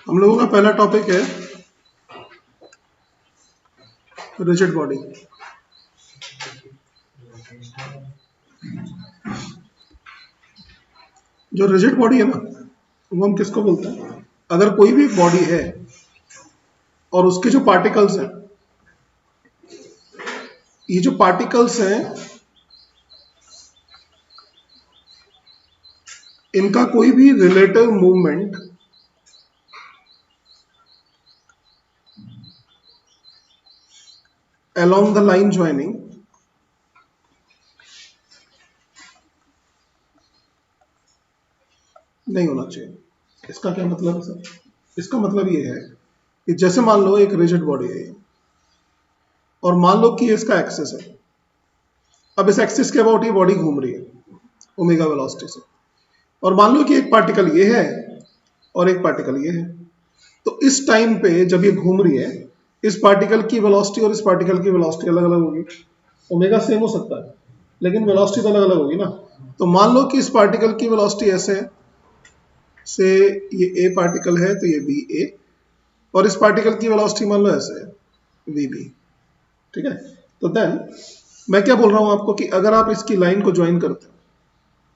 हम लोगों का पहला टॉपिक है रिजिड बॉडी। जो रिजिड बॉडी है ना, वो हम किसको बोलते हैं? अगर कोई भी बॉडी है और उसके जो पार्टिकल्स हैं, ये जो पार्टिकल्स हैं, इनका कोई भी relative movement along the line joining नहीं होना चाहिए। इसका क्या मतलब है सर? इसका मतलब ये है कि जैसे मान लो एक रिजिड बॉडी है और मान लो कि इसका एक्सिस है। अब इस एक्सिस के अबाउट ये बॉडी घूम रही है ओमेगा वेलोसिटी से, और मान लो कि एक पार्टिकल ये है और एक पार्टिकल ये है। तो इस टाइम पे जब ये घूम रही है, इस पार्टिकल की वेलोसिटी और इस पार्टिकल की वेलोसिटी अलग अलग होगी। ओमेगा सेम हो सकता है लेकिन वेलोसिटी तो अलग अलग होगी ना। तो मान लो कि इस पार्टिकल की वेलोसिटी ऐसे है, से ये ए पार्टिकल है तो ये बी ए, और इस पार्टिकल की वेलोसिटी मान लो ऐसे है वी बी। ठीक है, तो देन मैं क्या बोल रहा हूं आपको कि अगर आप इसकी लाइन को ज्वाइन करते हो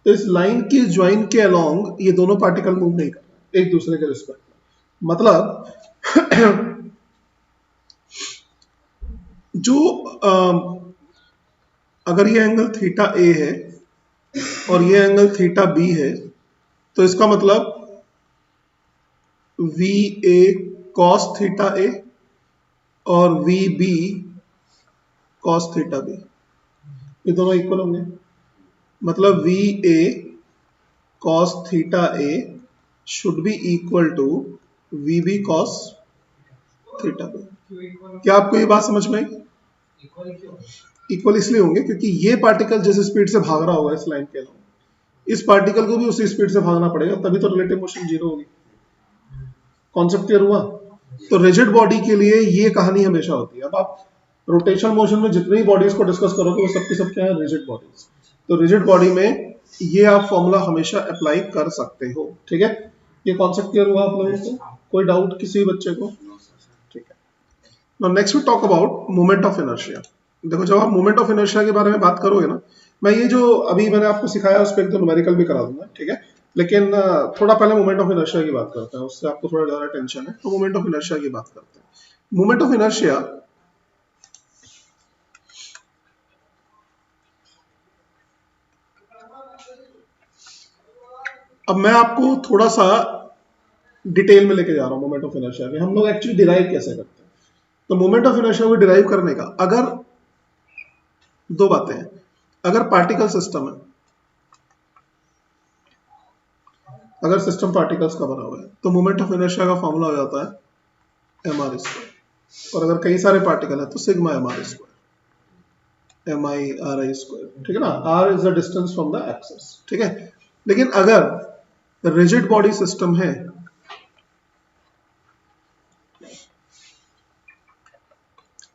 तो इस लाइन की ज्वाइन के अलोंग ये दोनों पार्टिकल मूव नहीं कर रहे एक दूसरे के रिस्पेक्ट में। मतलब जो अगर ये एंगल थीटा ए है और ये एंगल थीटा बी है, तो इसका मतलब V A cos theta A और V B cos theta B, ये दोनों इक्वल होंगे। मतलब V A cos theta A should be equal to V B cos theta B. क्या आपको ये बात समझ में आई? इक्वल इसलिए होंगे क्योंकि ये पार्टिकल जिस स्पीड से भाग रहा होगा इस लाइन के अलावा, इस पार्टिकल को भी उसी स्पीड से भागना पड़ेगा, तभी तो रिलेटिव मोशन जीरो होगी। कॉन्सेप्ट क्लियर हुआ? तो रिजिड बॉडी के लिए ये कहानी हमेशा होती है। अब आप रोटेशन मोशन में जितनी बॉडीज को डिस्कस करोगे वो सबकी सब क्या है? Rigid bodies. तो रिजिड बॉडी में ये आप फॉर्मूला हमेशा अप्लाई कर सकते हो। ठीक है, ये कॉन्सेप्ट क्लियर हुआ आप लोगों को? कोई डाउट किसी बच्चे को? ठीक है, now next we talk about moment of inertia. देखो, जब आप मोमेंट ऑफ इनर्शिया के बारे में बात करोगे ना, मैं ये जो अभी मैंने आपको सिखाया उस पर एक तो न्यूमेरिकल भी करा दूंगा, ठीक है, लेकिन थोड़ा पहले मोमेंट ऑफ इनर्शिया की बात करते हैं, उससे आपको थोड़ा ज्यादा टेंशन है, तो मोमेंट ऑफ इनर्शिया की बात करते हैं। मोमेंट ऑफ इनर्शिया अब मैं आपको थोड़ा सा डिटेल में लेके जा रहा हूं। मोमेंट ऑफ इनर्शिया में हम लोग एक्चुअली डिराइव कैसे करते हैं। तो मोमेंट ऑफ इनर्शिया को डिराइव करने का अगर दो बातें हैं। अगर पार्टिकल सिस्टम है, अगर सिस्टम पार्टिकल्स का बना हुआ है, तो मोमेंट ऑफ इनर्शिया का फॉर्मूला हो जाता है एम आर स्क्वायर, और अगर कई सारे पार्टिकल है तो sigma M R square, M I R I square. ठीक है ना, R is the distance from the axis. ठीक है, लेकिन अगर रिजिड बॉडी सिस्टम है,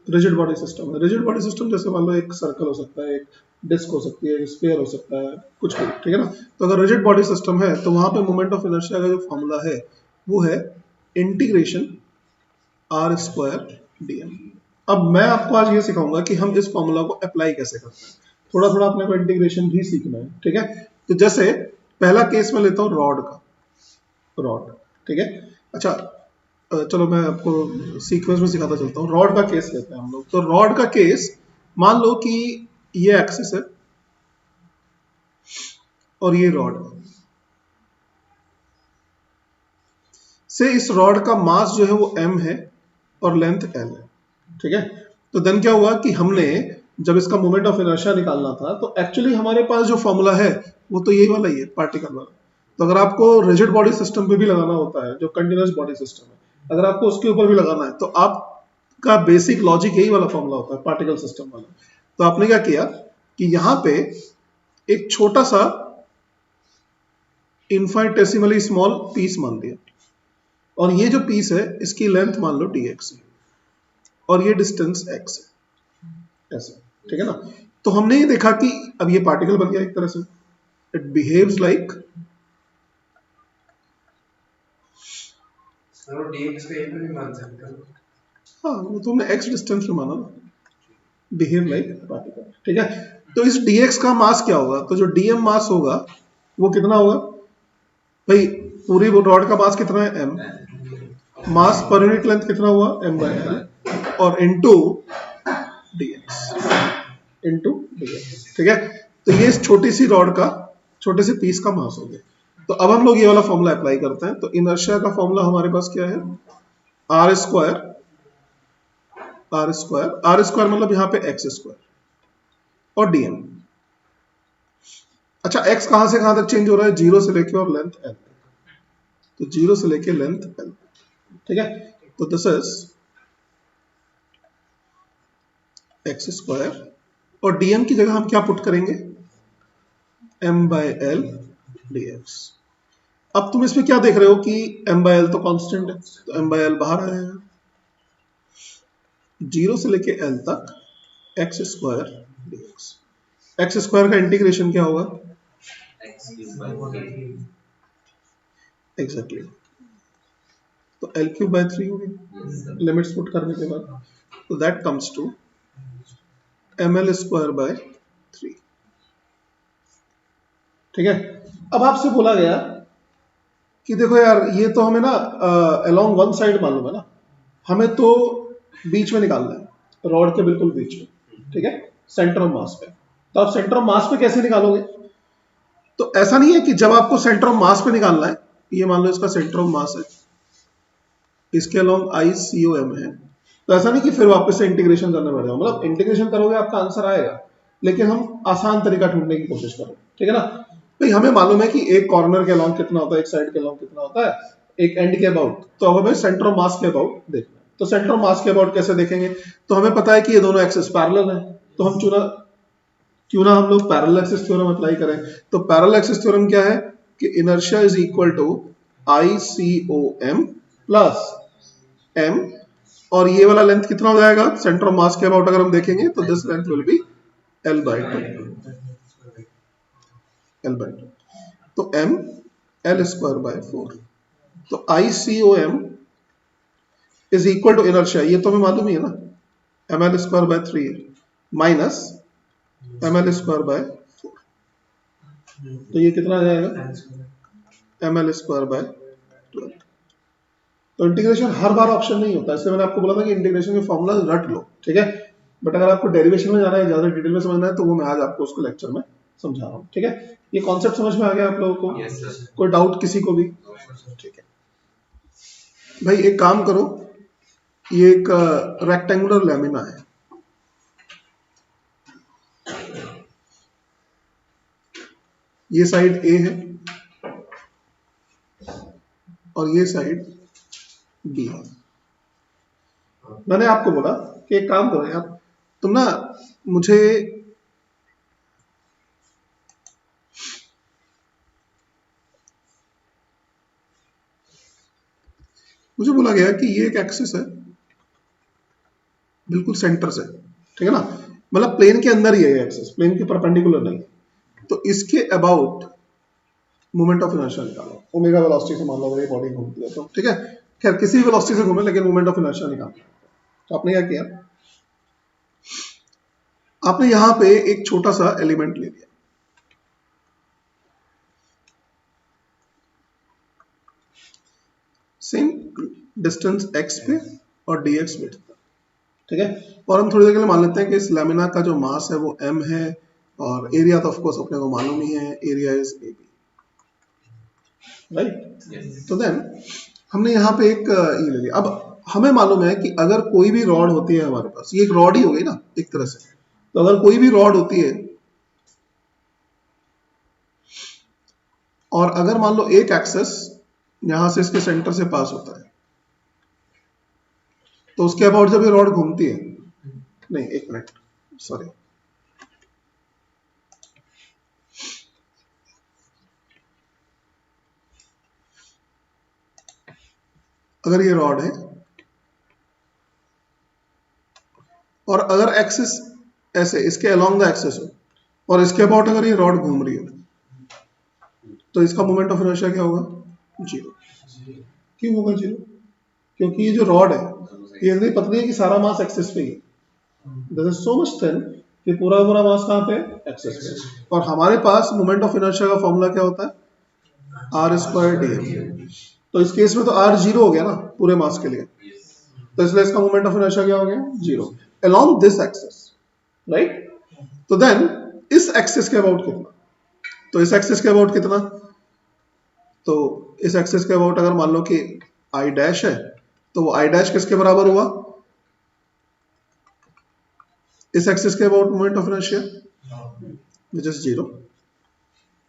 रिजिड बॉडी सिस्टम है, रिजिड बॉडी सिस्टम जैसे मान लो एक सर्कल हो सकता है, एक डिस्क हो सकती है, एक स्फीयर हो सकता है, कुछ भी। ठीक है ना, तो अगर रिजिड बॉडी सिस्टम है तो वहां पे मोमेंट ऑफ इनर्शिया का जो फॉर्मूला है वो है integration R square D M. अब मैं आपको आज ये सिखाऊंगा कि हम इस फॉर्मूला को अप्लाई कैसे करते हैं। थोड़ा थोड़ा अपने को इंटीग्रेशन भी सीखना है। ठीक है, तो जैसे पहला केस में लेता हूं रॉड का, रॉड। ठीक है, अच्छा चलो मैं आपको सीक्वेंस में सिखाता चलता हूँ। रॉड का केस लेते हैं हम लोग। तो रॉड का केस, मान लो कि ये एक्सिस है और ये रॉड से, इस रॉड का मास जो है वो m है और लेंथ l है। ठीक है, तो देन क्या हुआ कि हमने जब इसका मोमेंट ऑफ इनर्शिया निकालना था तो एक्चुअली हमारे पास जो फॉर्मूला है वो तो यही वाला ही है, पार्टिकल वाला। तो अगर आपको रिजिड बॉडी सिस्टम पे भी लगाना होता है, जो कंटिन्यूअस बॉडी सिस्टम है, अगर आपको उसके ऊपर भी लगाना है तो आपका बेसिक लॉजिक यही वाला फॉर्मूला होता है, पार्टिकल सिस्टम वाला। तो आपने क्या किया कि यहां पे एक छोटा सा इनफाइनिटेसिमली स्मॉल पीस मान लिया, और ये जो पीस है इसकी लेंथ मान लो dx है और ये डिस्टेंस x है, ऐसे। ठीक है ना, तो हमने ये देखा कि अब ये पार्टिकल बन गया एक तरह से, इट बिहेव्स लाइक dx को भी मान सकते हो। हाँ, वो तो हमने x डिस्टेंस में माना ना, बिहेव लाइक पार्टिकल। ठीक है, तो इस dx का मास क्या होगा? तो जो dm मास होगा वो कितना होगा भाई? पूरी वो रॉड का मास कितना है? m। मास पर यूनिट लेंथ कितना हुआ? m/l और इनटू dx, इनटू dx। ठीक है, तो ये इस छोटी सी रॉड का, छोटे से पीस का मास हो गया। तो अब हम लोग ये वाला फॉर्मूला अप्लाई करते हैं। तो इनर्शिया का फॉर्मूला हमारे पास क्या है? R square, R square, R square मतलब यहाँ पे एक्स स्क्वायर और डीएम। अच्छा, एक्स कहां से कहां तक चेंज हो रहा है? जीरो से लेके और लेंथ एल, तो जीरो से लेके लेंथ एल। ठीक है, तो दिस इज एक्स स्क्वायर और डीएम की जगह हम क्या पुट करेंगे? m/l dx। अब तुम इसमें क्या देख रहे हो कि m/l तो कांस्टेंट है, तो m/l बाहर आ जाएगा। जीरो से लेके l तक x square dx। X square का इंटीग्रेशन क्या होगा? एग्जैक्टली, तो l³/3 हो गई लिमिट्स पुट करने के बाद। तो दैट कम्स टू ml²/3। ठीक है, अब आपसे बोला गया कि देखो यार, ये तो हमें ना अलोंग वन साइड मालूम है ना, हमें तो बीच में निकालना है, रॉड के बिल्कुल बीच में। ठीक है, सेंटर ऑफ मास पे। तो आप सेंटर ऑफ मास पे कैसे निकालोगे? तो ऐसा नहीं है कि जब आपको सेंटर ऑफ मास पे निकालना है, ये मान लो इसका सेंटर ऑफ मास है, इसके अलोंग ICOM है, तो ऐसा नहीं कि फिर वापस से इंटीग्रेशन करना पड़ेगा। मतलब इंटीग्रेशन करोगे आपका आंसर आएगा, लेकिन हम आसान तरीका ढूंढने की कोशिश करें। ठीक है ना भाई, हमें मालूम है कि एक कॉर्नर के अलाउंग कितना होता है, एक साइड के अलाउंग कितना होता है, एक एंड के अबाउट। तो अब हमें सेंटर ऑफ मास के अबाउट देखना है। तो सेंटर ऑफ मास के अबाउट कैसे देखेंगे? तो हमें पता है कि ये दोनों एक्सिस पैरेलल है, तो हम क्यों ना हम लोग पैरेलल एक्सिस थ्योरम अप्लाई करें। तो पैरेलल एक्सिस थ्योरम क्या है कि inertia is equal to ICOM plus m, और ये वाला लेंथ कितना हो जाएगा सेंटर ऑफ मास के अबाउट अगर हम देखेंगे? तो this length will be l/2, l/2। तो m l²/4। तो ICOM is equal to inertia, ये तो हमें मालूम ही है ना, ml²/3 माइनस ml²/4। तो ये कितना आ जाएगा? ml²/12। तो इंटीग्रेशन हर बार ऑप्शन नहीं होता, इसलिए मैंने आपको बोला था कि इंटीग्रेशन के फॉर्मूला रट लो। ठीक है, बट अगर आपको डेरिवेशन में जाना है, ज्यादा डिटेल में समझना है, तो वो मैं आज आपको उसको लेक्चर में समझा रहा हूँ। ठीक है, ये कॉन्सेप्ट समझ में आ गया आप लोगों को? yes, कोई डाउट किसी को भी? ठीक है भाई, एक काम करो, ये एक रेक्टेंगुलर लैमिना है, ये साइड A है और ये साइड B है। मैंने आपको बोला कि एक काम करो यार, तुम ना मुझे बोला गया कि ये एक एक्सिस है बिल्कुल सेंटर से। ठीक है ना, मतलब प्लेन के अंदर ही है एक्सिस, प्लेन के परपेंडिकुलर नहीं। तो इसके अबाउट मोमेंट ऑफ इनर्शिया निकालो, ओमेगा वेलोसिटी से मान लो अगर ये बॉडी घूमती है तो। ठीक है, खैर किसी भी वेलोसिटी से घूमे, लेकिन मोमेंट ऑफ इनर्शिया निकालना। तो आपने क्या किया? आपने यहां पे एक छोटा सा एलिमेंट ले लिया, सेम डिस्टेंस x पे और dx विड्थ पे। ठीक है, और हम थोड़ी देर के लिए मान लेते हैं कि इस लैमिना का जो मास है वो m है, और एरिया तो ऑफ कोर्स अपने को मालूम ही है, एरिया इज AB, राइट। तो देन हमने यहाँ पे एक ये ले लिया। अब हमें मालूम है कि अगर कोई भी रॉड होती है हमारे पास, ये एक रॉड ही हो गई ना एक तरह से, तो अगर कोई भी रॉड होती है और अगर मान लो एक एक्सेस यहां से इसके सेंटर से पास होता है, तो उसके अबाउट जब ये रॉड घूमती है, नहीं एक मिनट सॉरी, अगर ये रॉड है और अगर एक्सिस ऐसे इसके अलोंग द एक्सिस हो और इसके अबाउट अगर ये रॉड घूम रही है, तो इसका मोमेंट ऑफ इनर्शिया क्या होगा? जीरो। क्यों होगा जीरो? क्योंकि ये जो रॉड है ये इतनी पतली है कि सारा मास एक्सिस पे ही है, this is so much thin कि पूरा पूरा मास कहाँ पे है, एक्सिस पे। और हमारे पास मोमेंट ऑफ इनर्शिया का फॉर्मूला क्या होता है, आर स्क्वायर डी एक्स। तो इस केस में तो आर जीरो हो गया ना पूरे मास के लिए, तो इसलिए इसका मोमेंट ऑफ इनर्शिया क्या हो गया, zero along this axis, right. तो देन इस एक्सिस के अबाउट कितना, तो इस एक्सिस के अबाउट कितना, तो इस एक्सिस के अबाउट अगर मान लो कि आई डैश है, तो वो आई डैश किसके बराबर हुआ, इस एक्सिस के about moment of inertia which is zero,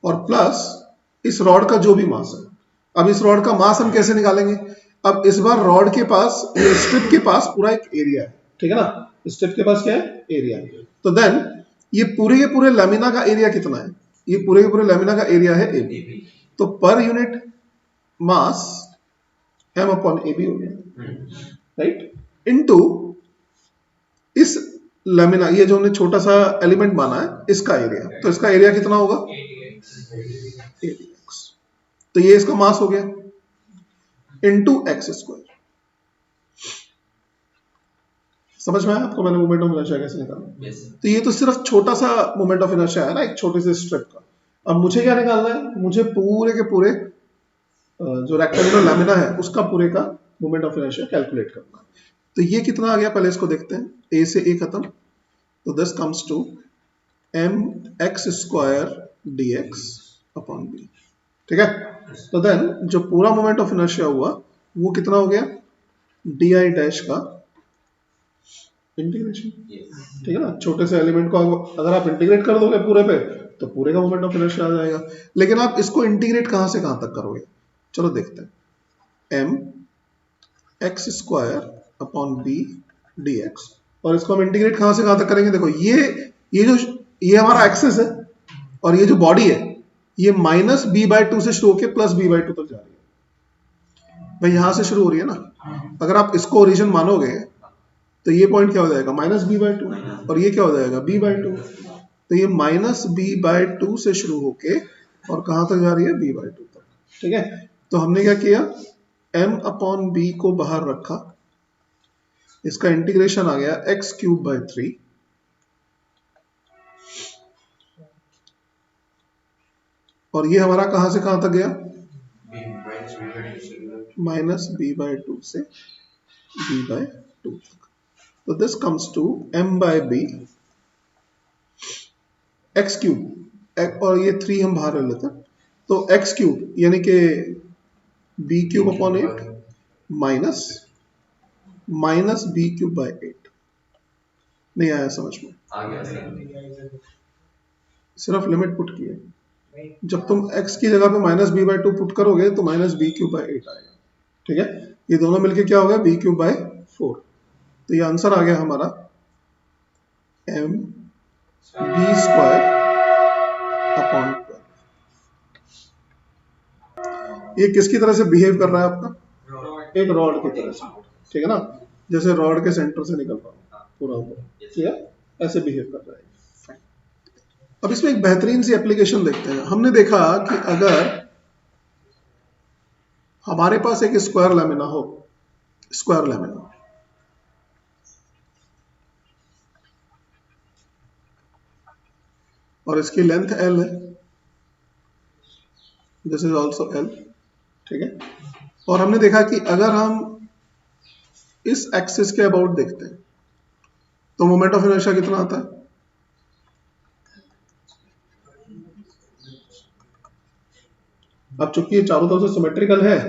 और प्लस इस रॉड का जो भी मास है। अब इस रॉड का मास हम कैसे निकालेंगे, अब इस बार रॉड के पास, स्ट्रिप के पास पूरा एक एरिया है, ठीक है ना, स्ट्रिप के पास क्या है, एरिया है। तो देन ये पूरे के पूरे लैमिना का एरिया कितना है, ये पूरे के पूरे लैमिना का एरिया है AB, तो per unit mass m upon AB हो गया, राइट, इनटू इस लैमिना, ये जो हमने छोटा सा एलिमेंट माना है इसका एरिया, तो इसका एरिया कितना होगा, 80x, तो ये इसका मास हो गया इनटू एक्स स्क्वायर। समझ में आया आपको मैंने मोमेंट ऑफ इनर्शिया कैसे निकाला? तो ये तो सिर्फ छोटा सा मोमेंट ऑफ इनर्शिया है ना, एक छोटे से स्ट्रिप का। अब मुझे क्या निकालना है, मुझे पूरे के पूरे जो रेक्टेंगुलर लैमिना है उसका पूरे का मोमेंट ऑफ इनर्शिया कैलकुलेट करना है। तो ये कितना आ गया, पहले इसको देखते हैं, a से a खत्म, तो this comes to mx square dx upon b, ठीक है। तो देन जो पूरा मोमेंट ऑफ इनर्शिया हुआ वो कितना हो गया, डी डैश का इंटीग्रेशन, ठीक है ना, छोटे से एलिमेंट को अगर आप इंटीग्रेट कर दोगे पूरे पे तो पूरे का मोमेंट ऑफ इनर्शिया आ जाएगा। लेकिन आप इसको इंटीग्रेट कहां से कहां तक करोगे, चलो देखते हैं, M X square upon B D X, और इसको हम इंटीग्रेट कहां से कहां तक करेंगे, देखो ये हमारा एक्सिस है और ये जो बॉडी है ये माइनस b/2 से शुरू होकर प्लस b/2 तक जा रही है, भाई यहां से शुरू हो रही है ना। अगर आप इसको ओरिजिन मानोगे तो ये पॉइंट क्या हो जाएगा, माइनस b/2, और ये क्या हो जाएगा, b/2, तो ये माइनस b/2 से शुरू होके और कहां तक जा रही है, b/2 तक, ठीक है। तो हमने क्या किया, m अपॉन b को बाहर रखा, इसका इंटीग्रेशन आ गया x³ 3, और ये हमारा कहां से कहां तक गया, माइनस b/2 से b/2 तक। तो this comes to m/b x³, और ये 3 हम बाहर ले लेते हैं, तो x³ यानी कि b³ अपॉन 8 माइनस b³/8। नहीं आया समझ में, सिर्फ लिमिट पुट की है, जब तुम x की जगह पे माइनस b/2 पुट करोगे तो माइनस b³/8 आएगा, ठीक है। ये दोनों मिलके क्या होगा, b³/4, तो ये आंसर आ गया हमारा mb² अपॉन 12। ये किसकी तरह से बिहेव कर रहा है आपका, एक रॉड की तरह से, ठीक है ना, जैसे रॉड के सेंटर से निकल रहा है पूरा ऊपर, ठीक है, ऐसे बिहेव कर रहा है। अब इसमें एक बेहतरीन सी एप्लीकेशन देखते हैं। हमने देखा कि अगर हमारे पास एक स्क्वायर लैमिना हो, स्क्वायर लैमिना, और इसकी लेंथ L है, दिस इज ऑल्सो L, ठीक है। और हमने देखा कि अगर हम इस एक्सिस के अबाउट देखते हैं तो मोमेंट ऑफ इनर्शिया कितना आता है, अब चूंकि ये चारों तरफ से सिमेट्रिकल है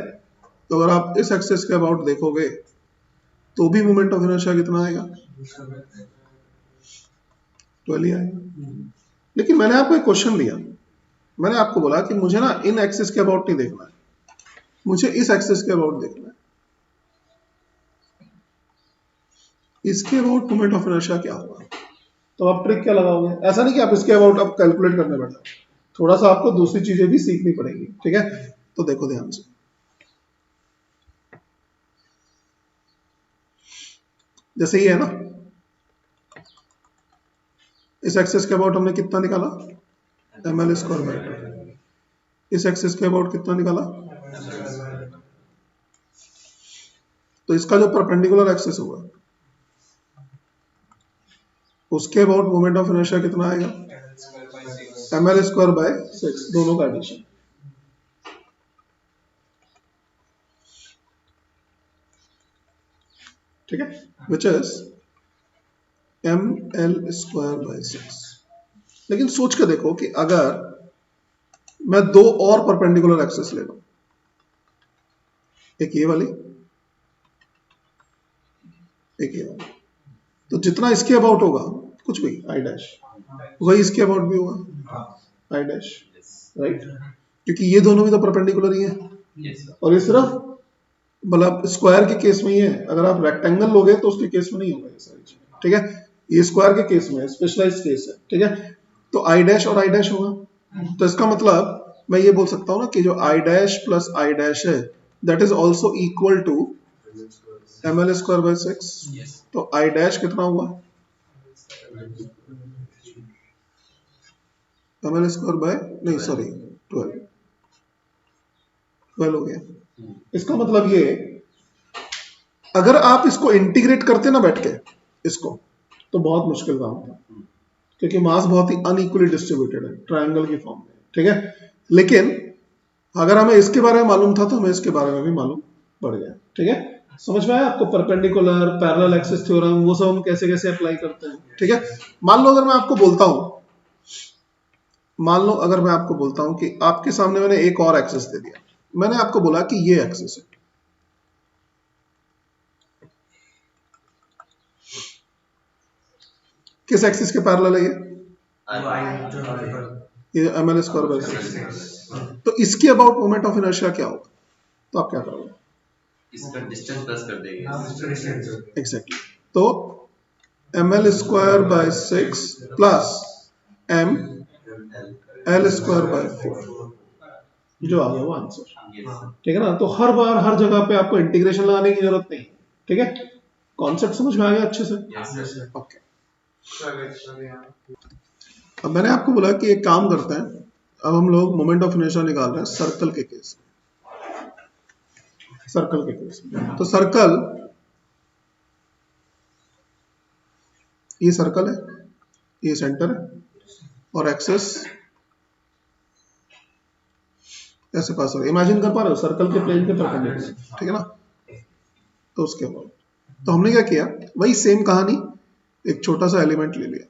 तो अगर आप इस एक्सिस के अबाउट देखोगे तो भी मोमेंट ऑफ इनर्शिया कितना आएगा, 12 ही आएगा। लेकिन मैंने आपको एक क्वेश्चन दिया, मैंने आपको बोला कि मुझे ना इन एक्सिस के अबाउट नहीं देखना है, मुझे इस एक्सिस के अबाउट देखना है, इसके अबाउट मोमेंट ऑफ इनर्शिया क्या होगा। तो आप ट्रिक क्या लगाओगे, ऐसा नहीं कि आप इसके अबाउट आप कैलकुलेट करने बैठो, थोड़ा सा आपको दूसरी चीजें भी सीखनी पड़ेगी, ठीक है। तो देखो ध्यान से, जैसे ये है ना, इस एक्सिस के अबाउट हमने कितना निकाला, ml²/2, इस एक्सिस के अबाउट कितना निकाला, तो इसका जो परपेंडिकुलर एक्सिस होगा उसके अबाउट मोमेंट ऑफ इनर्शिया कितना आएगा, ml स्क्वायर बाय 6, दोनों का एडिशन। ठीक है, which is ml square by 6। लेकिन सोच के देखो कि अगर मैं दो और परपेंडिकुलर एक्सिस ले लूं, एक ये वाली, एक ये वाली, तो जितना इसके अबाउट होगा कुछ भी आई डैश, वही इसके अबाउट भी होगा आई डैश, राइट, क्योंकि ये दोनों भी तो परपेंडिकुलर ही है। और ये सिर्फ मतलब स्क्वायर के केस में ही है, अगर आप रेक्टेंगल लोगे तो उसके केस में नहीं होगा ये सारी चीजें। ठीक है, ये स्क्वायर के केस में स्पेशलाइज्ड केस है। ठीक है, तो आई डैश और आई डैश होगा, तो इसका मतलब मैं ये बोल सकता हूँ ना कि जो I dash plus I dash है that is also equal to ml square by 6। तो आई डैश कितना हुआ, ml स्क्वायर बाय नहीं सॉरी 12 हो गया। इसका मतलब ये, अगर आप इसको इंटीग्रेट करते ना बैठ के इसको, तो बहुत मुश्किल काम था, क्योंकि मास बहुत ही अनइक्वली डिस्ट्रीब्यूटेड है ट्रायंगल की फॉर्म में। ठीक है, लेकिन अगर हमें इसके बारे में मालूम था तो हमें इसके बारे में भी मालूम पड़ गया। ठीक है, समझ में आया आपको परपेंडिकुलर पैरेलल एक्सिस थ्योरम, वो सब हम कैसे कैसे अप्लाई करते हैं। ठीक है, मान लो अगर मैं आपको बोलता हूं, मान लो अगर मैं आपको बोलता हूं कि आपके सामने मैंने एक और एक्सिस दे दिया, मैंने आपको बोला कि ये एक्सिस है, किस एक्सिस के पैरेलल है ये ml स्क्वायर बाय 6। तो इसके अबाउट मोमेंट ऑफ इनर्शिया क्या होगा, तो आप क्या करोगे, इसका डिस्टेंस प्लस कर देंगे। एग्जैक्टली, तो ml square by 6 plus m l square by 4, जो आ गया वो आंसर। ठीक है ना, तो हर बार हर जगह पे आपको इंटीग्रेशन लगाने की जरूरत नहीं। ठीक है, कॉन्सेप्ट समझ में आ गया अच्छे से। ओके, अब मैंने आपको बोला कि एक काम करते हैं, अब हम लोग मोमेंट ऑफ इनर्शिया निकाल रहे हैं सर्कल के केस, सर्कल के केस। तो सर्कल, ये सर्कल है, ये सेंटर है और एक्सेस ऐसे पास हो रहा है। इमेजिन कर पा रहे हो सर्कल के प्लेन के परपेंडिकुलर। ठीक है ना, तो उसके बाद तो हमने क्या किया, वही सेम कहानी, एक छोटा सा एलिमेंट ले लिया,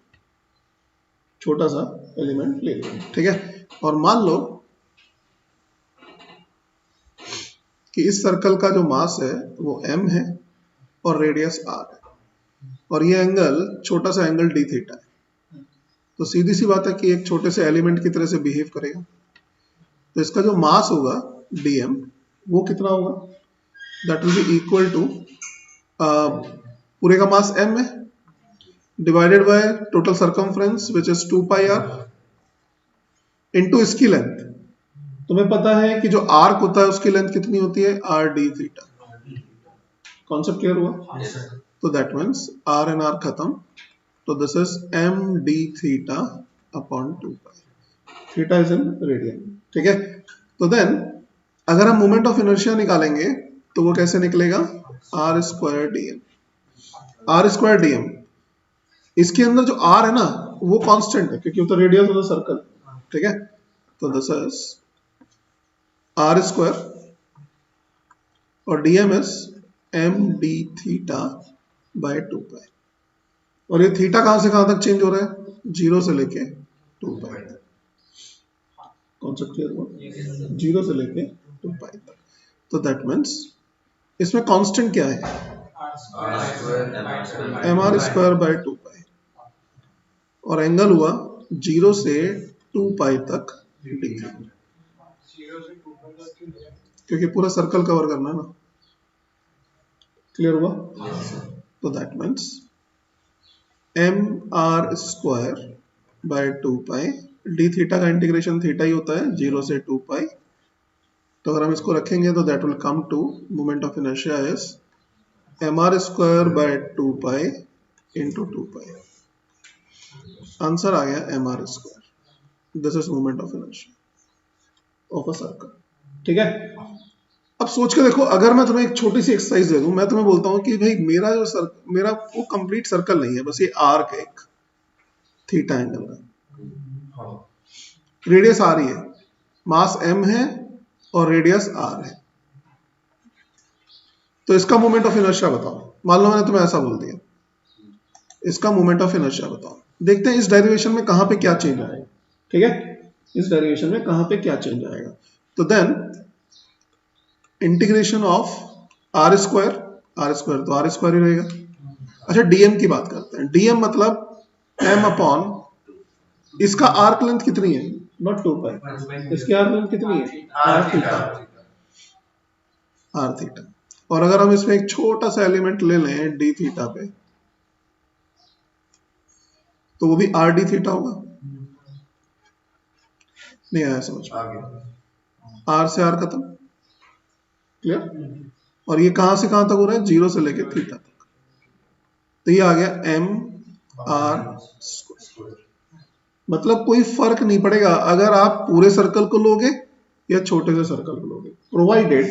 छोटा सा एलिमेंट ले लिया। ठीक है, और मान लो कि इस सर्कल का जो मास है वो m है और रेडियस r है, और ये एंगल छोटा सा एंगल d थीटा है। तो सीधी सी बात है कि एक छोटे से एलिमेंट की तरह से बिहेव करेगा, तो इसका जो मास होगा dm वो कितना होगा, that will be equal to, पूरे का मास m है divided by total circumference which is 2 pi r into इसकी लेंथ। तुम्हें पता है कि जो आर्क होता है उसकी लेंथ कितनी होती है, R D theta. Concept clear हुआ? तो that means R and R खत्म, तो this is M D theta upon 2 pi, theta is in radian. ठीक है, तो देन अगर हम मोमेंट ऑफ इनर्शिया निकालेंगे तो वो कैसे निकलेगा, R square D M, R square D M. इसके अंदर जो आर है ना वो कांस्टेंट है क्योंकि वो तो रेडियस ऑफ द सर्कल। ठीक है, तो दिस इज आर स्क्वायर और D M is M D theta by 2 pi, और ये थीटा कहां से कहां तक चेंज हो रहा है, 0 से लेके 2 पाई तक। कॉन्सेप्ट क्लियर हुआ, 0 से लेके 2 पाई तक। तो दैट मीन्स इसमें कांस्टेंट क्या है, M R square by 2 pi, और एंगल हुआ 0 से 2 पाई तक डी थीटा, क्योंकि पूरा सर्कल कवर करना है ना। क्लियर हुआ? तो that means M R square by 2 pi, D theta का इंटीग्रेशन थीटा ही होता है 0 से 2 पाई। तो अगर हम इसको रखेंगे तो that will come to moment of inertia is M R square by 2 pi into 2 pi. Answer आ गया M R square. This is moment of inertia of a circle. ठीक है, अब सोच के देखो, अगर मैं तुम्हें एक छोटी सी एक्सरसाइज दे दूं, मैं तुम्हें बोलता हूं कि भाई मेरा मेरा वो कंप्लीट सर्कल नहीं है, बस ये आर्क है एक थीटा एंगल का, हाँ रेडियस आर ही है, मास m है और रेडियस r है, तो इसका मोमेंट ऑफ इनर्शिया बताओ। मान लो मैंने तुम्हें ऐसा बोल दिया, इसका मोमेंट ऑफ इनर्शिया बताओ। देखते हैं इस डेरिवेशन में कहां पे क्या चेंज आएगा, ठीक है, इस डेरिवेशन में कहां पे क्या चेंज आएगा। तो then integration of R square तो आर स्क्वायर ही रहेगा। अच्छा डीएम की बात करते हैं, डीएम मतलब m अपॉन, इसका आर्क लेंथ कितनी है, नॉट 2 पाई, इसकी आर्क लेंथ कितनी है, आर थीटा, आर थीटा। और अगर हम इसमें एक छोटा सा एलिमेंट ले लें डी थीटा पे, तो वो भी आर डी थीटा होगा। नहीं आया समझ, आर से आर खत्म, क्लियर। और ये कहां से कहां तक हो रहा है, 0 से लेके थीटा तक, तो ये आ गया एम आर स्क्वायर। मतलब कोई फर्क नहीं पड़ेगा अगर आप पूरे सर्कल को लोगे या छोटे से सर्कल को लोगे, प्रोवाइडेड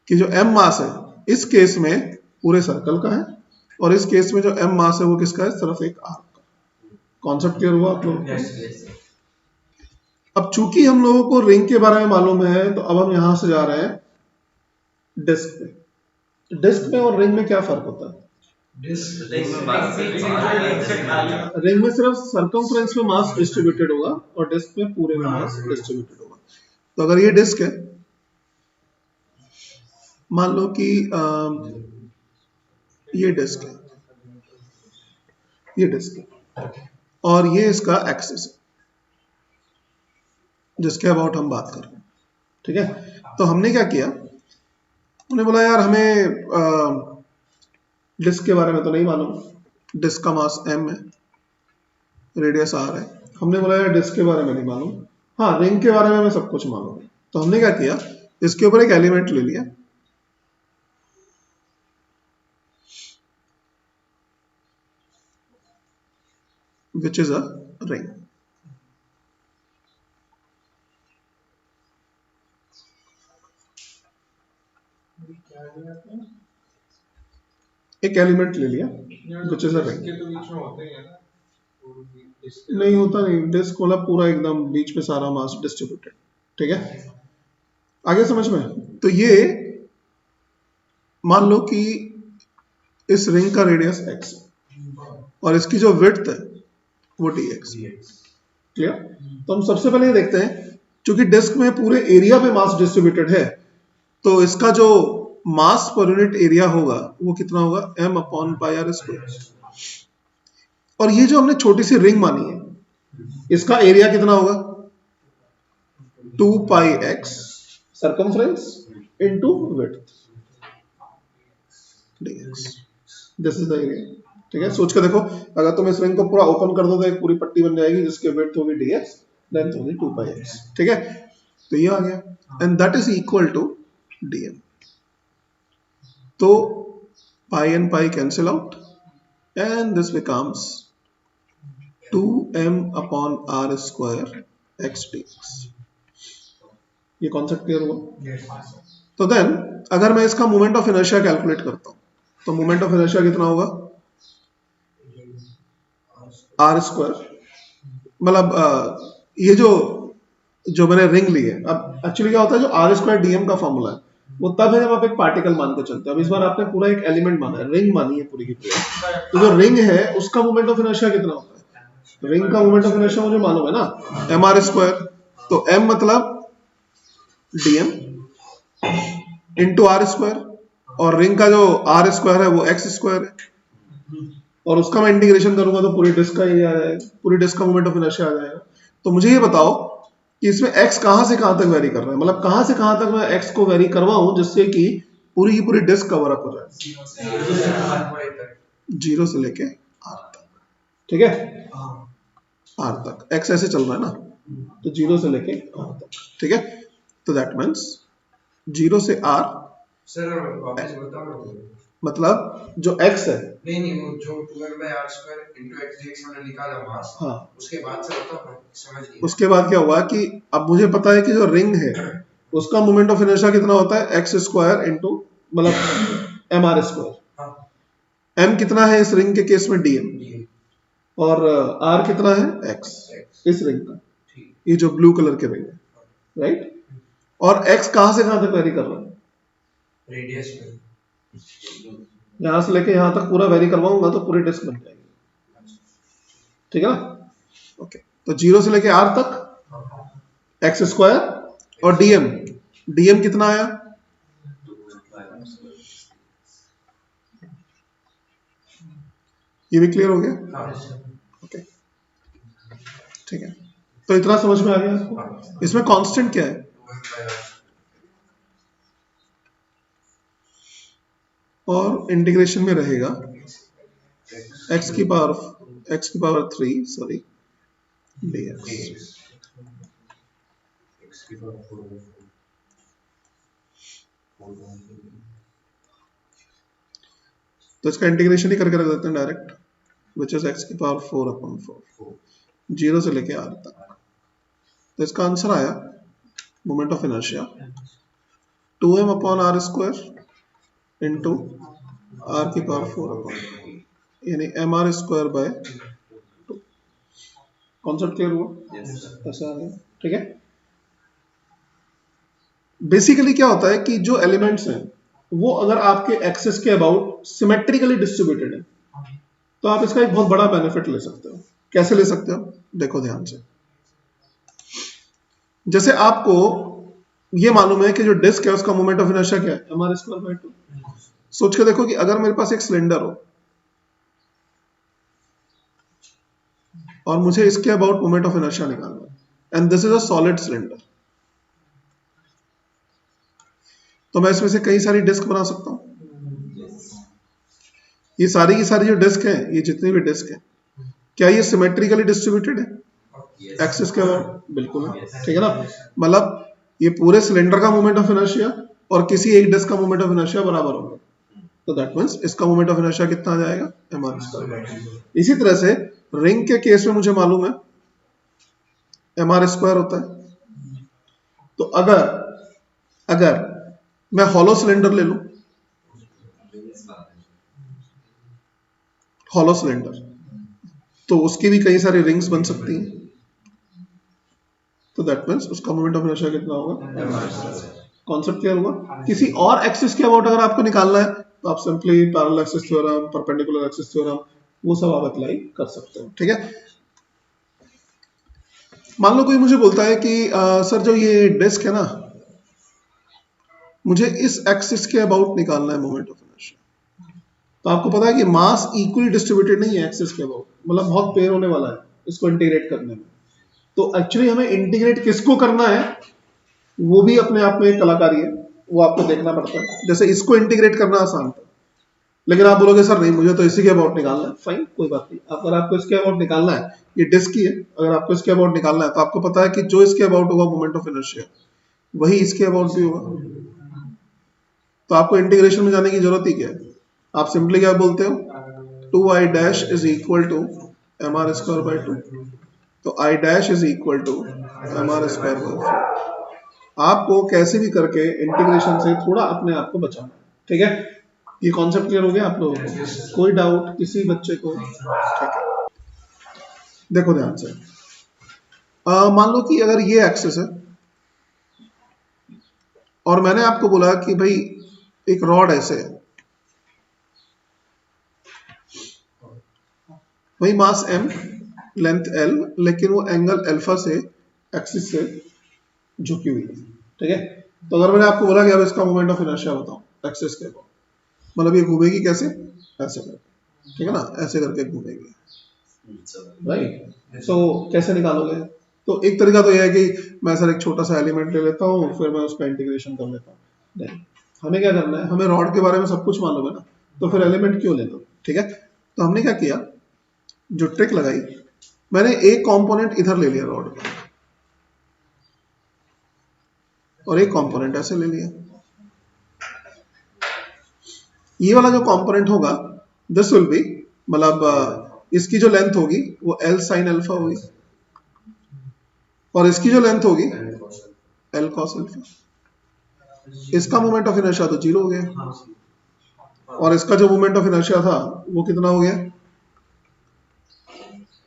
कि जो m मास है इस केस में पूरे सर्कल का है, और इस केस में जो m मास है वो किसका है, सिर्फ एक आर्क का। कॉन्सेप्ट क्लियर हुआ आप लोगों को? अब चूंकि हम लोगों को रिंग के बारे में मालूम है, तो अब हम यहां से जा रहे हैं डिस्क पे। डिस्क में और रिंग में क्या फर्क होता है? रिंग में सिर्फ सरकमफ्रेंस में मास डिस्ट्रीब्यूटेड होगा और डिस्क में पूरे में मास डिस्ट्रीब्यूटेड होगा। तो अगर ये डिस्क है, मान लो कि ये डिस्क है, ये डिस्क है और ये इसका एक्सिस है जिसके अबाउट हम बात कर रहे हैं, ठीक है। तो हमने क्या किया, उन्होंने बोला यार हमें डिस्क के बारे में तो नहीं मालूम, डिस्क का मास m है, रेडियस r है। हमने बोला यार डिस्क के बारे में नहीं मालूम, हाँ रिंग के बारे में हमें सब कुछ मालूम है। तो हमने क्या किया, इसके ऊपर एक एलिमेंट ले लिया, which is a ring। एक एलिमेंट ले लिया which is a ring। नहीं होता नहीं, डिस्क वाला पूरा एकदम बीच में सारा मास डिस्ट्रीब्यूटेड, ठीक है। आगे समझ में? तो ये मान लो कि इस रिंग का रेडियस x और इसकी जो विड्थ है वो dx, क्लियर। तो हम सबसे पहले ये देखते हैं, क्योंकि डिस्क में पूरे एरिया पे मास डिस्ट्रीब्यूटेड है, तो इसका जो मास पर यूनिट एरिया होगा वो कितना होगा, m upon pi R square. और ये जो हमने छोटी सी रिंग मानी है, इसका एरिया कितना होगा, 2 पाई x circumference into width dx, this is the area, ठीक है। सोच के देखो, अगर तुम इस रिंग को पूरा ओपन कर दो तो एक पूरी पट्टी बन जाएगी जिसके विड्थ होगी dx, लेंथ होगी 2 पाई x, ठीक है। तो ये आ गया and that is equal to dm। तो pi and pi cancel out and this becomes 2m upon r square x dx। ये कॉन्सेप्ट क्लियर हुआ? तो देन अगर मैं इसका मोमेंट ऑफ इनर्शिया कैलकुलेट करता हूं, तो मोमेंट ऑफ इनर्शिया कितना होगा, r स्क्वायर, मतलब ये जो मैंने रिंग ली है। अब एक्चुअली क्या होता है, जो r स्क्वायर dm का फॉर्मूला है वो तब है जब आप एक पार्टिकल मान के चलते हो। अब इस बार आपने पूरा एक एलिमेंट माना है, रिंग मानी है पूरी की पूरी, तो जो रिंग है उसका मोमेंट ऑफ इनर्शिया कितना होता है, रिंग का मोमेंट ऑफ इनर्शिया मुझे मालूम है ना, mr स्क्वायर। तो m मतलब dm इंटू आर स्क्वायर, और रिंग का जो आर स्क्वायर है वो एक्स स्क्वायर है, और उसका मैं इंटीग्रेशन करूंगा तो पूरी डिस्क का एरिया आ जाएगा, पूरी डिस्क का मोमेंट ऑफ इनर्शिया आ जाएगा। तो मुझे ये बताओ कि इसमें x कहां से कहां तक वेरी कर रहा है, मतलब कहां से कहां तक मैं x को वेरी करवाऊं जिससे कि पूरी की पूरी डिस्क कवर अप हो जाए, 0 से लेके r तक, ठीक है, r तक। x ऐसे चल रहा है ना, तो 0 से लेके r तक, ठीक है। तो दैट मीन्स 0 से r, सर वापस बताओ, मतलब जो x है, नहीं वो जो 2m/r² into x dx हमने निकाला मास, हाँ उसके बाद से बताओ, समझ गया। उसके बाद क्या हुआ कि अब मुझे पता है कि जो रिंग है उसका मोमेंट ऑफ इनर्शिया कितना होता है एक्स स्क्वायर इंटू मतलब एम आर स्क्वायर। एम कितना है इस रिंग के केस में डीएम, और आर कितना है एक्स इस रिंग का, ये जो ब्लू कलर के रिंग है, राइट। और एक्स कहां से कहां तक वेरी कर रहा है, रेडियस में, यहां से लेके यहां तक पूरा वेरी करवाऊंगा तो पूरी डिस्क बन जाएगी, ठीक है ना। ओके, तो 0 से लेके आर तक एक्स स्क्वायर, और डीएम, डीएम कितना आया, ये भी क्लियर हो गया। ओके, ठीक है, तो इतना समझ में आ गया आपको। इसमें कांस्टेंट क्या है, और इंटीग्रेशन में रहेगा x की पावर 3 सॉरी dx। तो इसका इंटीग्रेशन ही करके रख देते हैं डायरेक्ट, विच इज x की पावर 4/4 0 से लेके r तक। तो इसका आंसर आया moment of inertia 2m/r² into r की पावर 4/4 यानी mr²/2। कॉन्सेप्ट क्लियर हुआ, ऐसा आ गया, ठीक है। बेसिकली क्या होता है कि जो एलिमेंट्स हैं वो अगर आपके एक्सिस के अबाउट सिमेट्रिकली डिस्ट्रीब्यूटेड है तो आप इसका एक बहुत बड़ा बेनिफिट ले सकते हो। कैसे ले सकते हो, देखो ध्यान से। जैसे आपको ये मालूम है कि जो डिस्क है उसका मोमेंट ऑफ इनर्शिया क्या है, mr²/2। सोच के देखो कि अगर मेरे पास एक सिलेंडर हो और मुझे इसके अबाउट मोमेंट ऑफ इनर्शिया निकालना है, and this is a solid cylinder, तो मैं इसमें से कई सारी डिस्क बना सकता हूं। ये सारी की सारी जो डिस्क है, ये जितनी भी डिस्क है, क्या ये सिमेट्रिकली डिस्ट्रीब्यूटेड है एक्सिस के अबाउट, बिल्कुल है, ठीक है ना। मतलब ये पूरे सिलेंडर का मोमेंट ऑफ इनर्शिया और किसी एक डिस्क का मोमेंट ऑफ इनर्शिया बराबर होगा, तो दैट मींस इसका मोमेंट ऑफ इनर्शिया कितना आ जाएगा, mr²। इसी तरह से रिंग के केस में मुझे मालूम है mr² होता है। तो अगर मैं हॉलो सिलेंडर ले लूं, हॉलो सिलेंडर, तो उसकी भी कई सारी रिंग्स बन सकती हैं, तो दैट मींस उसका मोमेंट ऑफ इनर्शिया कितना होगा, कॉन्सेप्ट क्लियर हुआ। किसी और एक्सिस के अबाउट अगर आपको निकालना है तो आप simply parallel axis theorem, perpendicular axis theorem, वो सब आप अप्लाई कर सकते हो, ठीक है। मान लो कोई मुझे बोलता है कि सर जो ये डिस्क है ना, मुझे इस एक्सिस के अबाउट निकालना है मोमेंट ऑफ इनर्शिया, तो आपको पता है कि मास इक्वली डिस्ट्रीब्यूटेड नहीं है एक्सिस के अबाउट, मतलब बहुत पेयर होने वाला है इसको इंटीग्रेट करने में। तो एक्चुअली हमें इंटीग्रेट किसको करना है वो भी अपने आप में एक कलाकारी है, वो आपको देखना पड़ता है। जैसे इसको इंटीग्रेट करना आसान था, लेकिन आप बोलोगे सर नहीं मुझे तो इसी के अबाउट निकालना है, फाइन कोई बात नहीं। अगर आपको इसके अबाउट निकालना है, ये डिस्क ही है, अगर आपको इसके अबाउट निकालना है तो आपको पता है कि जो इसके अबाउट होगा मोमेंट ऑफ इनर्शिया वही इसके अबाउट भी होगा, तो आपको इंटीग्रेशन में जाने की जरूरत ही क्या है। आप सिंपली क्या बोलते हो, 2i' is equal to mr²/2, तो i' is equal to mr²/4। आपको कैसे भी करके इंटीग्रेशन से थोड़ा अपने आप को बचाना, ठीक है। ये कॉन्सेप्ट क्लियर हो गया आप लोगों को, कोई डाउट किसी बच्चे को, ठीक है। देखो ध्यान से, मान लो कि अगर ये एक्सिस है और मैंने आपको बोला कि भाई एक रॉड ऐसे है, वही मास m, लेंथ l, लेकिन वो एंगल अल्फा से एक्सिस से झुकी हुई है, ठीक है। तो अगर मैंने आपको बोला कि अब इसका मोमेंट ऑफ इनर्शिया बताओ एक्सिस के अबाउट, मतलब ये घूमेगी कैसे, ऐसे करके, ठीक है ना, ऐसे करके घूमेगी, राइट। सो कैसे निकालोगे, तो एक तरीका तो यह है कि मैं सर एक छोटा सा एलिमेंट ले लेता हूँ, फिर मैं उसका इंटीग्रेशन कर लेता हूँ। नहीं, हमें क्या करना है, हमें रॉड के बारे में सब कुछ मालूम है ना, तो फिर एलिमेंट क्यों लेना, ठीक है। तो हमने क्या किया, जो ट्रिक लगाई, मैंने एक कंपोनेंट इधर ले लिया रॉड का और एक कंपोनेंट ऐसे ले लिया। ये वाला जो कंपोनेंट होगा दिस विल बी, मतलब इसकी जो लेंथ होगी वो L sin अल्फा होगी और इसकी जो लेंथ होगी L cos अल्फा, इसका मोमेंट ऑफ इनर्शिया तो 0 हो गया, और इसका जो मोमेंट ऑफ इनर्शिया था वो कितना हो गया,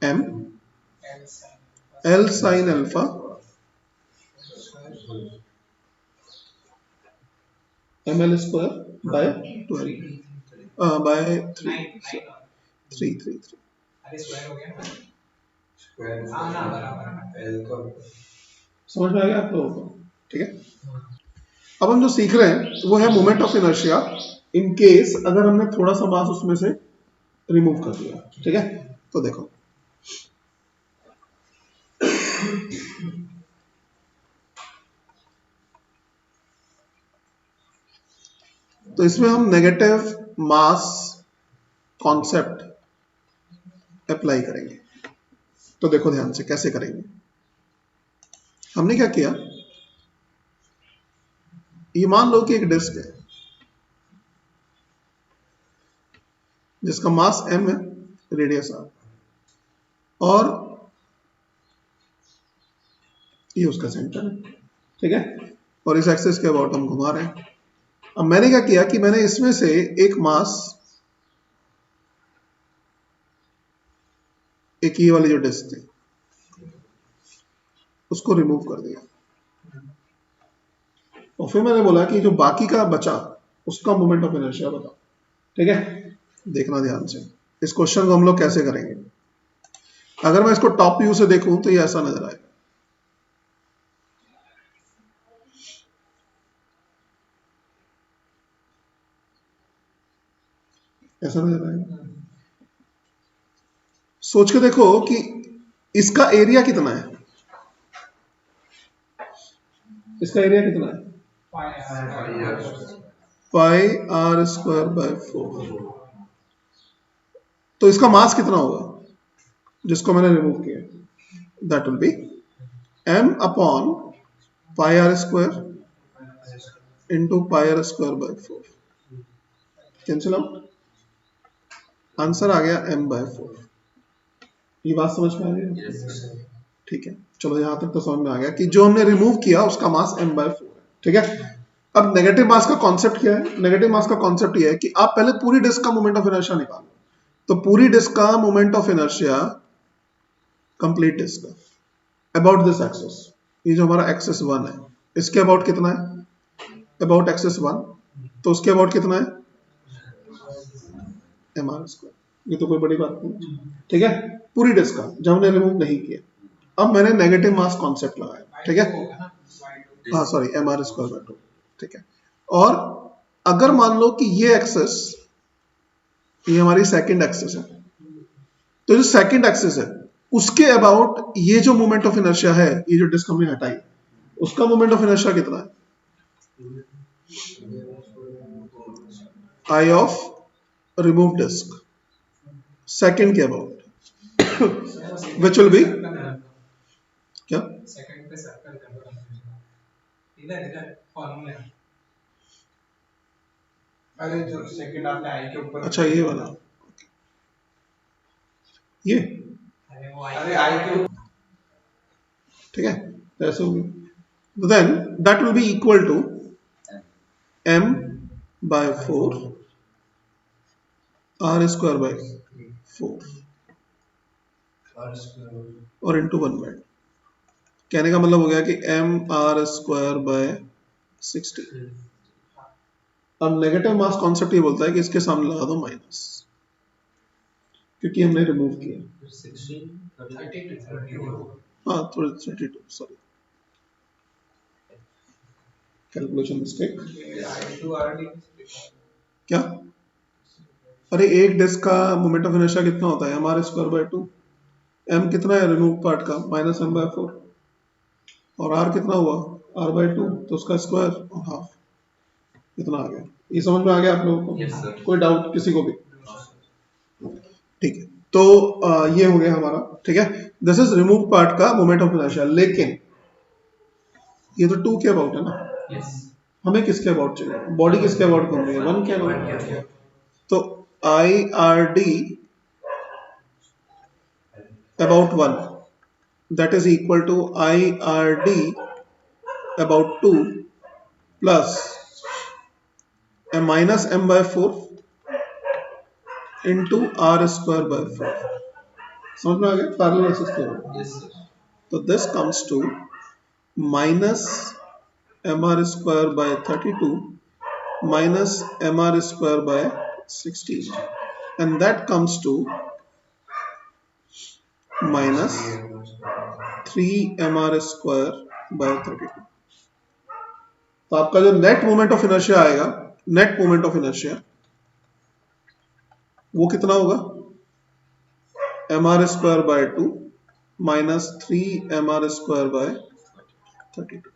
m l sin alpha ml square by 12 by 3 समझ में आ गया आप लोगों को? ठीक है, अब हम जो सीख रहे हैं वो है moment of inertia in case अगर हमने थोड़ा सा मास उसमें से रिमूव कर दिया। ठीक है, तो देखो तो इसमें हम नेगेटिव मास कॉन्सेप्ट अप्लाई करेंगे। तो देखो ध्यान से कैसे करेंगे। हमने क्या किया, ये मान लो कि एक डिस्क है जिसका मास m है, रेडियस r, और ये उसका सेंटर है। ठीक है, और इस एक्सिस के अबाउट हम घुमा रहे हैं। अब मैंने क्या किया कि मैंने इसमें से एक मास, एक ये वाली जो डिस्क थी उसको रिमूव कर दिया, और फिर मैंने बोला कि जो बाकी का बचा उसका मोमेंट ऑफ इनर्शिया बताओ। ठीक है, देखना ध्यान से, इस क्वेश्चन को हम लोग कैसे करेंगे। अगर मैं इसको टॉप व्यू से देखूं तो ये ऐसा नजर आएगा, ऐसा नजर आएगा। सोच के देखो कि इसका एरिया कितना है, इसका एरिया कितना है, पाई आर स्क्वायर बाय 4। तो इसका मास कितना होगा जिसको मैंने रिमूव किया, that will be m upon pi R square into pi R square by 4। Cancel out, answer आ गया m बाय 4। ये बात समझ में आ गई? ठीक है, चलो यहां तक तो समझ में आ गया कि जो हमने रिमूव किया उसका मास m बाय 4 है। ठीक है, अब नेगेटिव मास का कॉन्सेप्ट क्या है। नेगेटिव मास का कॉन्सेप्ट ये है कि आप पहले पूरी डिस्क का मोमेंट ऑफ इनर्शिया निकालो। तो पूरी डिस्क का moment of inertia, complete disc का, अबाउट दिस एक्सिस, ये जो हमारा एक्सिस 1 है इसके अबाउट कितना है, अबाउट एक्सिस 1, तो उसके अबाउट कितना है, mr स्क्वायर। ये तो कोई बड़ी बात नहीं। ठीक है, पूरी डिस्क का जब हमने रिमूव नहीं किया। अब मैंने नेगेटिव मास कॉन्सेप्ट लगाया। ठीक है, हाँ सॉरी, mr स्क्वायर बाय 2। ठीक है, और अगर मान लो कि ये एक्सिस, ये हमारी सेकंड एक्सिस है, तो जो सेकंड एक्सिस है उसके अबाउट ये जो मोमेंट ऑफ इनर्शिया है, ये जो डिस्क हमने हटाई उसका मोमेंट ऑफ इनर्शिया कितना है, आई ऑफ रिमूव डिस्क सेकंड के अबाउट विच विल बी क्या, सेकंड पे सर्कल कर, इधर इधर फॉर्मूला। अरे जो सेकंड आपने आई के ऊपर, अच्छा ये वाला, ये अरे आई के ऊपर, ठीक है, तो ऐसे होगी। तो then that will be equal to m by 4 r square by 4 और इंटू 1 बाय। कहने का मतलब हो गया कि m r स्क्वायर बाय 60। अब नेगेटिव मास कॉन्सेप्ट ये बोलता है कि इसके सामने लगा दो माइनस, क्योंकि हमने रिमूव किया। हाँ, 32, सॉरी, कैलकुलेशन मिस्टेक। क्या, अरे एक डिस्क का मोमेंट ऑफ इनर्शिया कितना होता है, mr स्क्वायर बाय 2। m कितना है रिमूव पार्ट का, माइनस m बाय 4, और r कितना हुआ, r बाय 2, तो उसका स्क्वायर और हाफ, इतना आ गया। ये समझ में आ गया आप लोगों को? Yes, sir. कोई डाउट किसी को भी? ठीक है, तो ये हो गया हमारा। ठीक है, दिस इज रिमूव पार्ट का मोमेंट ऑफ इनर्शिया। लेकिन ये तो 2 के अबाउट है ना, Yes. हमें किसके अबाउट चाहिए, बॉडी किसके अबाउट घूम रही है, 1 के अबाउट। तो I R D about 1, that is equal to I R D about 2 plus minus m by 4 into R square by 4। समझ में आ गया parallel axis theorem. Yes sir. तो this comes to minus mr square by 32 minus mr square by 16, and that comes to minus 3mr square by 32। तो आपका जो net moment of inertia आएगा, net moment of inertia वो कितना होगा, mr square by 2 minus 3mr square by 32।